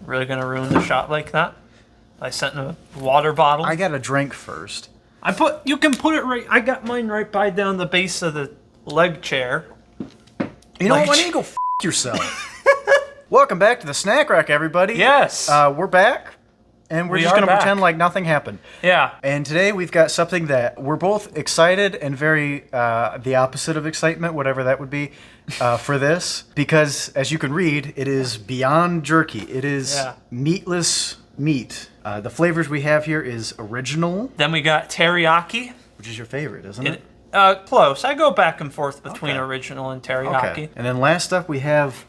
Really gonna ruin the shot like that? I sent in a water bottle. I got a drink first. You can put it right. I got mine right by down the base of the leg chair. You know what? Why don't you go f yourself? Welcome back to the Snack Rack, everybody. Yes. We're back, and we're just going to pretend like nothing happened. Yeah. And today we've got something that we're both excited and very the opposite of excitement, whatever that would be, for this. Because, as you can read, it is Beyond Jerky. It is meatless meat. The flavors we have here is original. Then we got teriyaki. Which is your favorite, isn't it? Close. I go back and forth between original and teriyaki. Okay. And then last up we have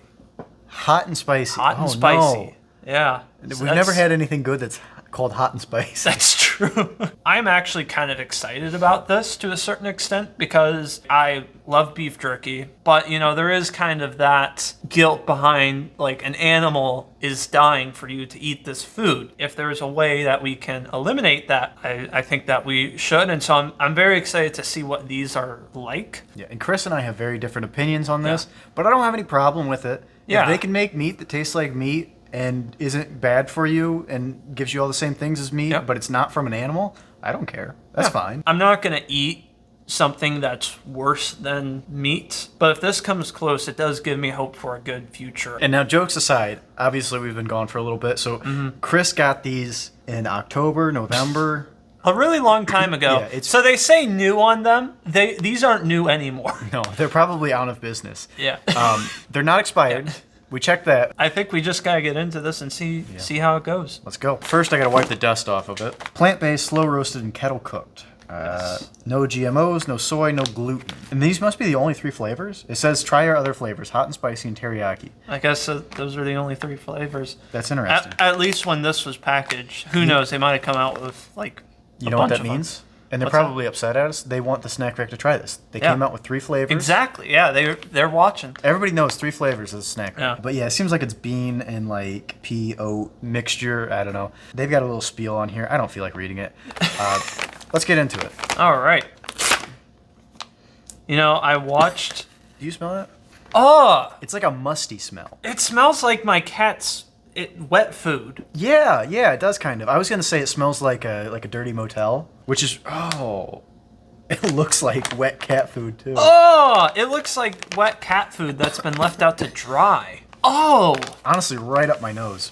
hot and spicy. Hot and spicy. No. Yeah. We've never had anything good that's called hot and spicy. That's true. I'm actually kind of excited about this to a certain extent because I love beef jerky, but there is kind of that guilt behind like an animal is dying for you to eat this food. If there's a way that we can eliminate that, I think that we should. And so I'm very excited to see what these are like. Yeah, and Chris and I have very different opinions on this, but I don't have any problem with it. Yeah. If they can make meat that tastes like meat and isn't bad for you and gives you all the same things as meat, but it's not from an animal, I don't care. That's fine. I'm not going to eat something that's worse than meat, but if this comes close, it does give me hope for a good future. And now, jokes aside, obviously we've been gone for a little bit, so Chris got these in October, November. A really long time ago. So they say new on them. These aren't new anymore. No, they're probably out of business. Yeah. They're not expired. We checked that. I think we just gotta get into this and see how it goes. Let's go. First, I gotta wipe the dust off of it. Plant-based, slow roasted, and kettle cooked. No GMOs, no soy, no gluten. And these must be the only 3 flavors. It says try our other flavors: hot and spicy and teriyaki. I guess those are the only 3 flavors. That's interesting. At least when this was packaged, who knows? They might have come out with like. You know what that means? And they're probably upset at us. They want the Snack Rack to try this. They came out with 3 flavors. Exactly. Yeah, they're watching. Everybody knows 3 flavors of the Snack Rack. Yeah. But yeah, it seems like it's bean and like pea oat mixture. I don't know. They've got a little spiel on here. I don't feel like reading it. Let's get into it. All right. I watched. Do you smell that? Oh! It's like a musty smell. It smells like my cat's wet food. Yeah, it does kind of. I was gonna say it smells like a dirty motel, which is it looks like wet cat food too. Oh, it looks like wet cat food that's been left out to dry. Oh, honestly, right up my nose.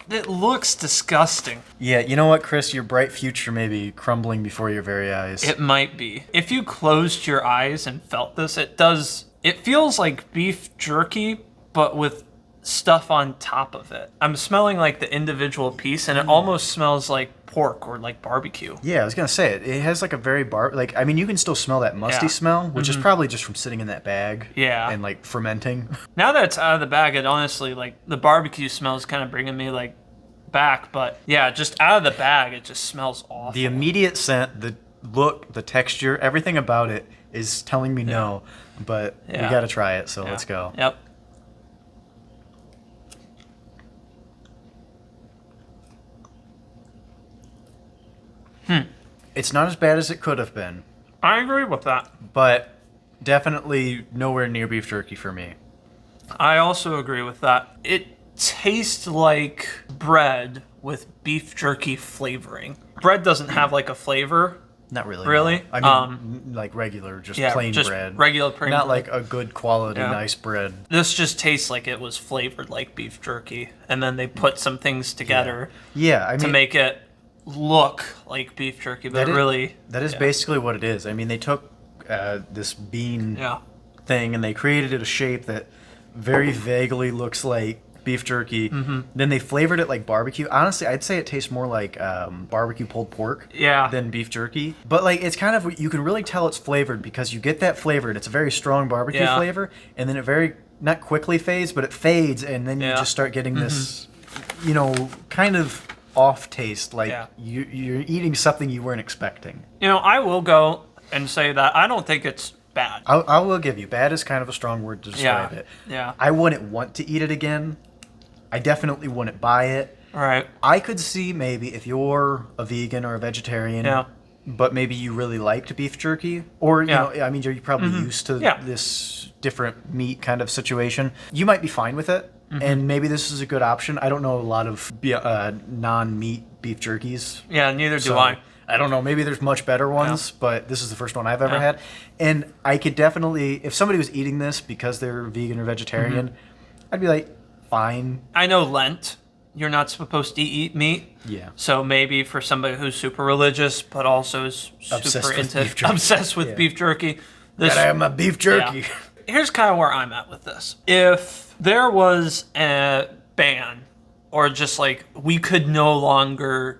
It looks disgusting. Yeah, you know what, Chris? Your bright future may be crumbling before your very eyes. It might be. If you closed your eyes and felt this, it feels like beef jerky, but with stuff on top of it. I'm smelling like the individual piece, and it almost smells like pork or like barbecue. Yeah, I was gonna say it has like a very you can still smell that musty smell, which is probably just from sitting in that bag. Yeah. And like fermenting. Now that it's out of the bag, it honestly, like, the barbecue smell is kind of bringing me like back, but yeah, just out of the bag, it just smells awful. The immediate scent, the look, the texture, everything about it is telling me no, but we gotta try it, so let's go. Yep. It's not as bad as it could have been. I agree with that. But definitely nowhere near beef jerky for me. I also agree with that. It tastes like bread with beef jerky flavoring. Bread doesn't have like a flavor. Not really. Really? No. I mean, like regular, just plain bread. Regular plain bread. Not like a good quality, nice bread. This just tastes like it was flavored like beef jerky. And then they put some things together to make it look like beef jerky, but that is basically what it is. I mean, they took this bean thing and they created a shape that very vaguely looks like beef jerky. Then they flavored it like barbecue. Honestly, I'd say it tastes more like barbecue pulled pork than beef jerky. But like, it's kind of, you can really tell it's flavored because you get that flavor and it's a very strong barbecue flavor, and then it very, not quickly fades, but it fades, and then you just start getting this, kind of off taste, like you're eating something you weren't expecting. I will go and say that I don't think it's bad. I will give you, bad is kind of a strong word to describe it. Yeah. I wouldn't want to eat it again. I definitely wouldn't buy it. Right. I could see maybe if you're a vegan or a vegetarian, but maybe you really liked beef jerky, or I mean, you're probably used to this different meat kind of situation. You might be fine with it. and maybe this is a good option. I don't know a lot of non-meat beef jerkies. Yeah, neither do So, I. I don't know. Maybe there's much better ones, but this is the first one I've ever Yeah. had. And I could definitely, if somebody was eating this because they're vegan or vegetarian, I'd be like, fine. I know Lent, you're not supposed to eat meat. Yeah. So maybe for somebody who's super religious, but also is Obsessed super with into beef jerky. obsessed with Yeah. beef jerky. This, Gotta have my beef jerky. Yeah. Here's kind of where I'm at with this. If there was a ban, or just like we could no longer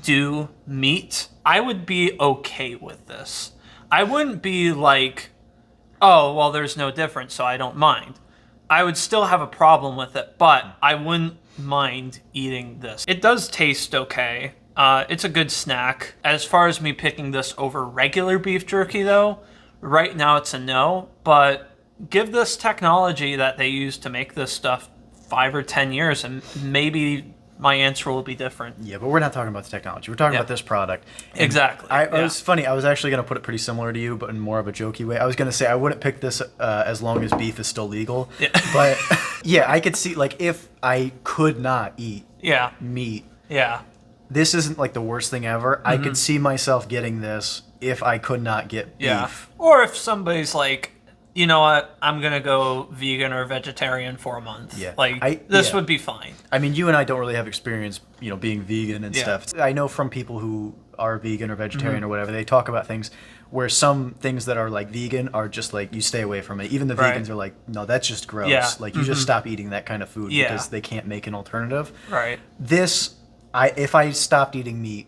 do meat, I would be okay with this. I wouldn't be like, oh, well, there's no difference, so I don't mind. I would still have a problem with it, but I wouldn't mind eating this. It does taste okay. It's a good snack. As far as me picking this over regular beef jerky, though, right now it's a no, but give this technology that they use to make this stuff 5 or 10 years, and maybe my answer will be different. Yeah, but we're not talking about the technology. We're talking Yeah. about this product. And Exactly. It was funny. I was actually going to put it pretty similar to you, but in more of a jokey way. I was going to say I wouldn't pick this as long as beef is still legal. Yeah. But yeah, I could see, like, if I could not eat Yeah. meat, Yeah. this isn't like the worst thing ever. I could see myself getting this if I could not get beef. Yeah. Or if somebody's like, you know what, I'm going to go vegan or vegetarian for a month. Yeah. Like, this yeah. would be fine. I mean, you and I don't really have experience, being vegan and Yeah. stuff. I know from people who are vegan or vegetarian or whatever, they talk about things where some things that are like vegan are just like you stay away from it. Even the Right. vegans are like, no, that's just gross. Yeah. Like you just stop eating that kind of food Yeah. because they can't make an alternative. Right. This, if I stopped eating meat,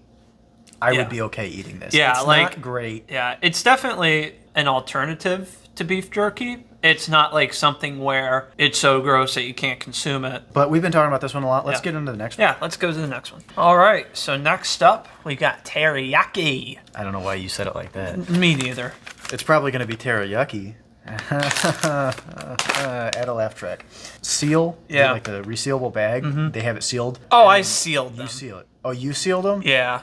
I Yeah. would be okay eating this. Yeah, it's like- not great. Yeah. It's definitely an alternative to beef jerky. It's not like something where it's so gross that you can't consume it. But we've been talking about this one a lot. Let's Yeah. get into the next one. Yeah, let's go to the next one. All right. So next up, we got teriyaki. I don't know why you said it like that. Me neither. It's probably going to be teriyaki. Add a laugh track. Seal. Yeah. Like the resealable bag. They have it sealed. Oh, I sealed them. You seal it. Oh, you sealed them? Yeah.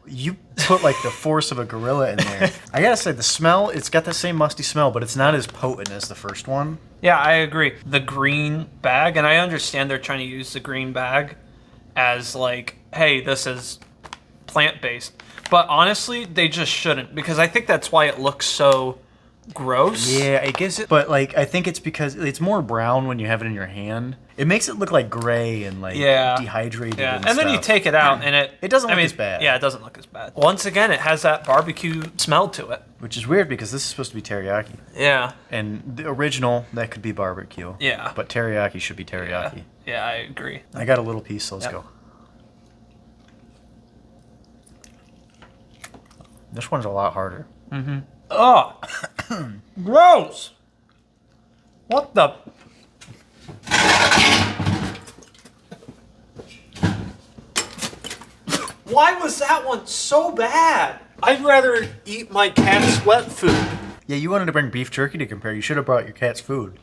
You put like the force of a gorilla in there. I gotta say, the smell, it's got the same musty smell, but it's not as potent as the first one. Yeah, I agree. The green bag, and I understand they're trying to use the green bag as like, hey, this is plant-based. But honestly, they just shouldn't, because I think that's why it looks so gross. Yeah, I guess it. But like, I think it's because it's more brown when you have it in your hand. It makes it look like gray and like Yeah. dehydrated. Yeah, and and then you stuff. take it out, and It doesn't look as bad. Yeah, it doesn't look as bad. Once again, it has that barbecue smell to it. Which is weird because this is supposed to be teriyaki. Yeah. And the original, that could be barbecue. Yeah. But teriyaki should be teriyaki. Yeah, I agree. I got a little piece, so let's Yep. go. This one's a lot harder. Oh, gross! What the? Why was that one so bad? I'd rather eat my cat's wet food. Yeah, you wanted to bring beef jerky to compare. You should have brought your cat's food.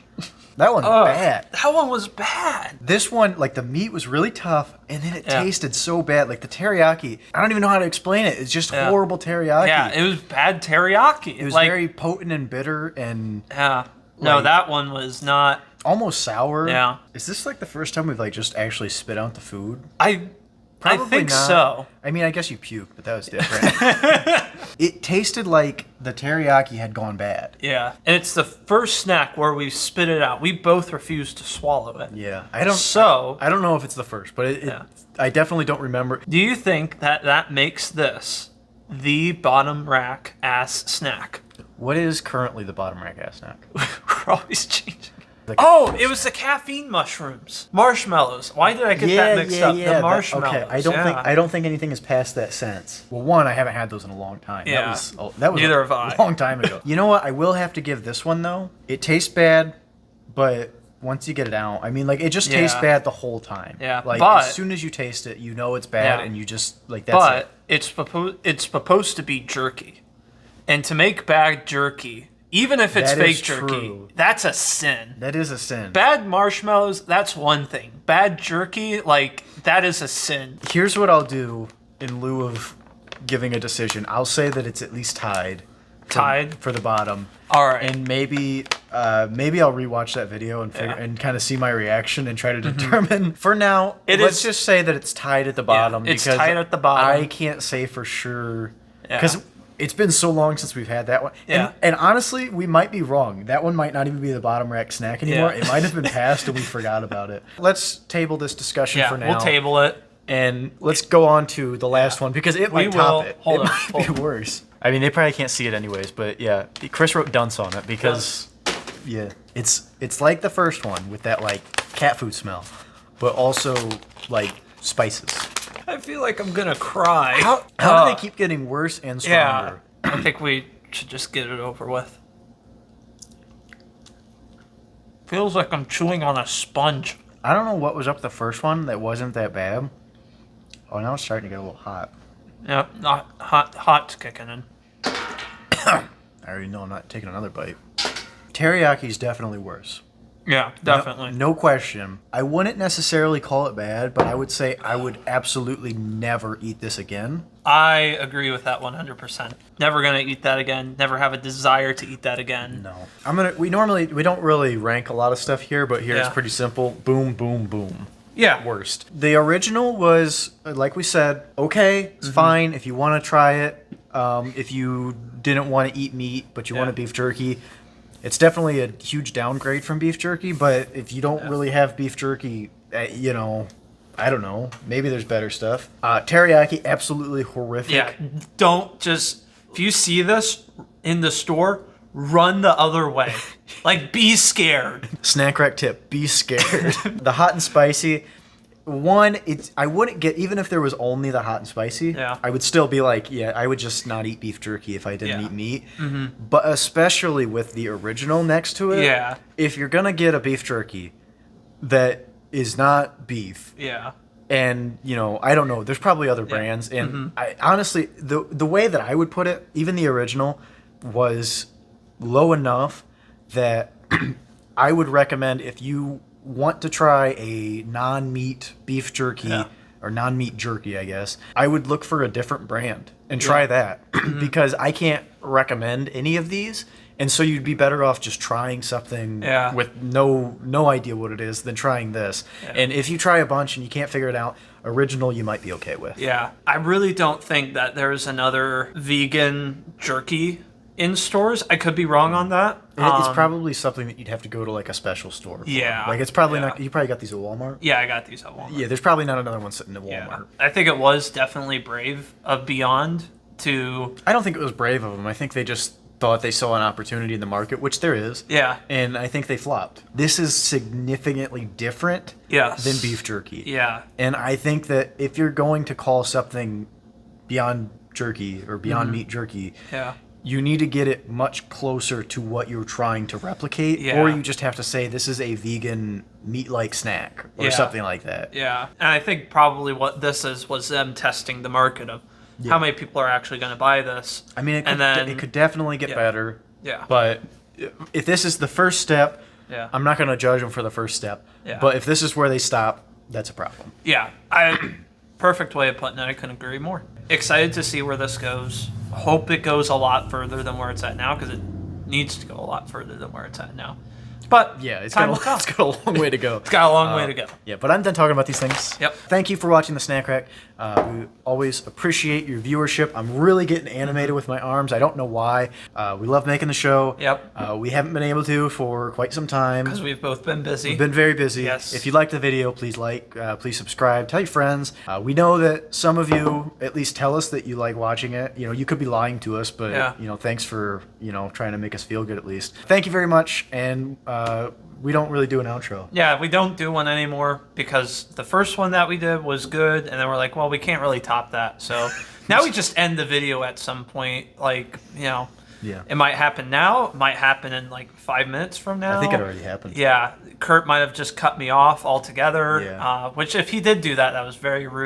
That one's Ugh, bad. That one was bad. This one, like the meat was really tough, and then it Yeah. tasted so bad. Like the teriyaki, I don't even know how to explain it. It's just Yeah. horrible teriyaki. Yeah, it was bad teriyaki. It was like, very potent and bitter and Yeah. No, like- that one was not. almost sour. Yeah. Is this like the first time we've like just actually spit out the food? I think not. so. I mean, I guess you puked, but that was different. It tasted like the teriyaki had gone bad. Yeah. And it's the first snack where we spit it out. We both refused to swallow it. Yeah, I don't. So, I don't know if it's the first, but Yeah. I definitely don't remember. do you think that that makes this the bottom rack ass snack? What is currently the bottom rack ass snack? We're always changing. The- Oh, it was the caffeine mushrooms. Marshmallows. Why did I get that mixed up? The marshmallows. Okay, yeah. I don't think anything is past that since. Well, one, I haven't had those in a long time. Yeah. That was Neither a have I. long time ago. You know what? I will have to give this one though. It tastes bad, but once you get it out, I mean, like it just tastes Yeah. bad the whole time. Yeah, Like but- as soon as you taste it, you know it's bad, Yeah. and you just like that's But it. it's supposed to be jerky. And to make bad jerky, even if it's That fake is jerky, true. that's a sin. That is a sin. Bad marshmallows, that's one thing. Bad jerky, like, that is a sin. Here's what I'll do in lieu of giving a decision. I'll say that it's at least tied Tied for the bottom. All right. And maybe I'll rewatch that video and and kind of see my reaction and try to determine. For now, let's just say that it's tied at the bottom. it's because tied at the bottom. I can't say for sure Yeah. because it's been so long since we've had that one. Yeah. And honestly, we might be wrong. That one might not even be the bottom rack snack anymore. Yeah. It might have been passed and we forgot about it. Let's table this discussion for now. We'll table it. And let's go on to the last one because it might top it. Hold it on, might be worse. I mean, they probably can't see it anyways, but yeah, Chris wrote dunce on it because yeah, it's like the first one with that like cat food smell, but also like spices. I feel like I'm gonna cry. How do they keep getting worse and stronger? Yeah, I think we should just get it over with. Feels like I'm chewing on a sponge. I don't know what was up the first one that wasn't that bad. Oh, now it's starting to get a little hot. Yeah, not hot's kicking in. I already know I'm not taking another bite. Teriyaki's definitely worse. Yeah, definitely. No question. I wouldn't necessarily call it bad, but I would say I would absolutely never eat this again. I agree with that 100%. Never gonna eat that again. Never have a desire to eat that again. No. We don't really rank a lot of stuff here, but here it's pretty simple. Boom, boom, boom. Yeah. Worst. The original was, like we said, okay, it's fine if you want to try it. If you didn't want to eat meat, but you wanted beef jerky, it's definitely a huge downgrade from beef jerky. But if you don't really have beef jerky, you know, I don't know. Maybe there's better stuff. Teriyaki, absolutely horrific. Yeah. Don't just, if you see this in the store, run the other way. Like, be scared. Snack rack tip: be scared. The hot and spicy. One, I wouldn't get, even if there was only the hot and spicy. Yeah. I would still be like, yeah, I would just not eat beef jerky if I didn't eat meat. Mm-hmm. But especially with the original next to it. Yeah. If you're gonna get a beef jerky that is not beef. Yeah. And, you know, I don't know. There's probably other brands. And I honestly, the way that I would put it, even the original, was low enough that I would recommend if you want to try a non-meat beef jerky or non-meat jerky, I guess, I would look for a different brand and try that because I can't recommend any of these. And so you'd be better off just trying something with no idea what it is than trying this. Yeah. And if you try a bunch and you can't figure it out, original you might be okay with. Yeah. I really don't think that there's another vegan jerky in stores. I could be wrong on that. It's probably something that you'd have to go to like a special store for. Yeah. Like it's probably not, you probably got these at Walmart? Yeah, I got these at Walmart. Yeah, there's probably not another one sitting at Walmart. Yeah. I think it was definitely brave of Beyond to... I don't think it was brave of them. I think they just thought they saw an opportunity in the market, which there is. Yeah. And I think they flopped. This is significantly different than beef jerky. Yeah. And I think that if you're going to call something Beyond Jerky or Beyond Meat Jerky, you need to get it much closer to what you're trying to replicate, or you just have to say this is a vegan meat-like snack or something like that. Yeah. And I think probably what this is was them testing the market of how many people are actually going to buy this. I mean, it could definitely get better. Yeah. But if this is the first step, I'm not going to judge them for the first step. Yeah. But if this is where they stop, that's a problem. Yeah. Perfect way of putting it. I couldn't agree more. Excited to see where this goes. Hope it goes a lot further than where it's at now, because it needs to go a lot further than where it's at now. But yeah, it's got a long way to go. It's got a long way to go. Yeah, but I'm done talking about these things. Yep. Thank you for watching the Snack Rack. We always appreciate your viewership. I'm really getting animated with my arms. I don't know why. We love making the show. Yep. We haven't been able to for quite some time. Because we've both been busy. We've been very busy. Yes. If you liked the video, please please subscribe, tell your friends. We know that some of you at least tell us that you like watching it. You know, you could be lying to us, but you know, thanks for, you know, trying to make us feel good at least. Thank you very much, and we don't really do an outro. Yeah, we don't do one anymore because the first one that we did was good, and then we're like, well, we can't really top that. So now we just end the video at some point, like, you know. Yeah. It might happen now. It might happen in like 5 minutes from now. I think it already happened. Yeah. Kurt might have just cut me off altogether. Yeah. Which if he did do that, that was very rude.